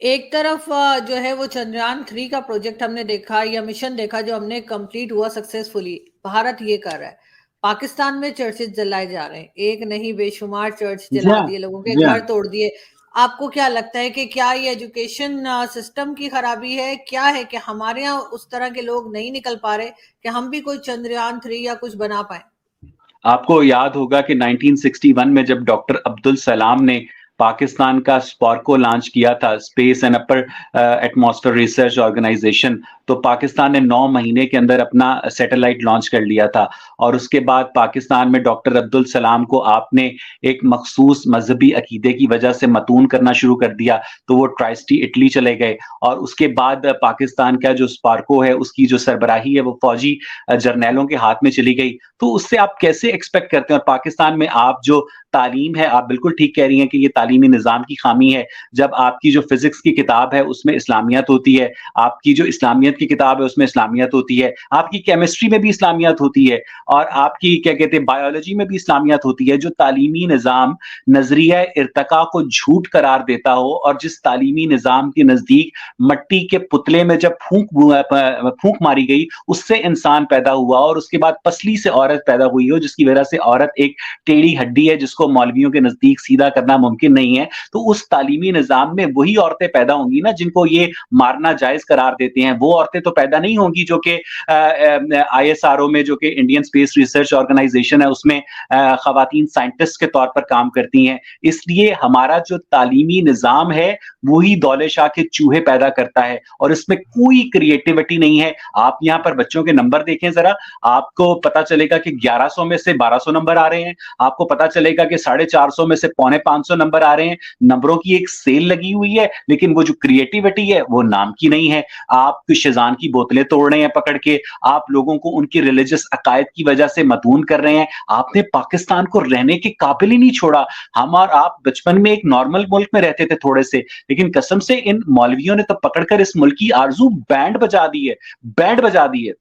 ایک طرف جو ہے وہ چندریان 3 کا پروجیکٹ ہم نے دیکھا یا مشن دیکھا جو ہم نے کمپلیٹ ہوا سکسیسفلی. بھارت یہ کر رہا ہے. پاکستان میں چرچز جلائے جا رہے ہیں, ایک نہیں بے شمار چرچ جی جلا ہاں دیے, لوگوں کے جی ہاں گھر توڑ دیے. آپ کو کیا لگتا ہے کہ کیا یہ ایجوکیشن سسٹم کی خرابی ہے, کیا ہے کہ ہمارے یہاں اس طرح کے لوگ نہیں نکل پا رہے کہ ہم بھی کوئی چندریان 3 یا کچھ بنا پائیں؟ آپ کو یاد ہوگا کہ 1961 میں جب ڈاکٹر عبدالسلام نے پاکستان کا اسپارکو لانچ کیا تھا, space and upper atmosphere research organisation, تو پاکستان نے 9 مہینے کے اندر اپنا سیٹلائٹ لانچ کر لیا تھا. اور اس کے بعد پاکستان میں ڈاکٹر عبدالسلام کو آپ نے ایک مخصوص مذہبی عقیدے کی وجہ سے متون کرنا شروع کر دیا, تو وہ ٹرائسٹی اٹلی چلے گئے. اور اس کے بعد پاکستان کا جو اسپارکو ہے اس کی جو سربراہی ہے وہ فوجی جرنیلوں کے ہاتھ میں چلی گئی. تو اس سے آپ کیسے ایکسپیکٹ کرتے ہیں؟ اور پاکستان میں آپ جو تعلیم ہے, آپ بالکل ٹھیک کہہ رہی ہیں کہ یہ تعلیمی نظام کی خامی ہے. جب آپ کی جو فزکس کی کتاب ہے اس میں اسلامیت ہوتی ہے, آپ کی جو اسلامیت کی کتاب ہے اس میں اسلامیت ہوتی ہے, آپ کی کیمسٹری میں بھی اسلامیت ہوتی ہے, اور آپ کی کیا کہتے ہیں بایولوجی میں بھی اسلامیت ہوتی ہے. جو تعلیمی نظام نظریہ ارتقاء کو جھوٹ قرار دیتا ہو, اور جس تعلیمی نظام کے نزدیک مٹی کے پتلے میں جب پھونک ماری گئی اس سے انسان پیدا ہوا, اور اس کے بعد پسلی سے عورت پیدا ہوئی ہو, جس کی وجہ سے عورت ایک ٹیڑھی ہڈی ہے جس کو مولویوں کے نزدیک سیدھا کرنا ممکن نہیں ہے, تو اس تعلیمی نظام میں وہی عورتیں پیدا ہوں گی نا جن کو یہ مارنا جائز قرار دیتے ہیں. وہ عورتیں تو پیدا نہیں ہوں گی جو کہ آئی ایس آر او میں, جو کہ انڈین اسپیس ریسرچ آرگنائزیشن ہے, اس میں خواتین سائنٹسٹ کے طور پر کام کرتی ہیں. اس لیے ہمارا جو تعلیمی نظام ہے وہی دولے شاہ کے چوہے پیدا کرتا ہے, اور اس میں کوئی کریٹیوٹی نہیں ہے. آپ یہاں پر بچوں کے نمبر دیکھیں ذرا, آپ کو پتا چلے گا کہ 1100 میں سے 1200 نمبر آ رہے ہیں, آپ کو پتا چلے گا کہ 450 میں سے 450 نمبر آ رہے ہیں. نمبروں کی ایک سیل لگی ہوئی ہے, لیکن وہ جو کریٹیوٹی ہے وہ نام کی نہیں ہے. آپ شیزان کی بوتلیں توڑ رہے ہیں پکڑ کے, آپ لوگوں کو ان کی ریلیجس عقائد کی وجہ سے متون کر رہے ہیں. آپ نے پاکستان کو رہنے کے قابل ہی نہیں چھوڑا. ہم اور آپ بچپن میں ایک نارمل ملک میں رہتے تھے تھوڑے سے, لیکن قسم سے ان مولویوں نے تو پکڑ کر اس ملک کی آرزو بینڈ بجا دی ہے, بینڈ بجا دی ہے.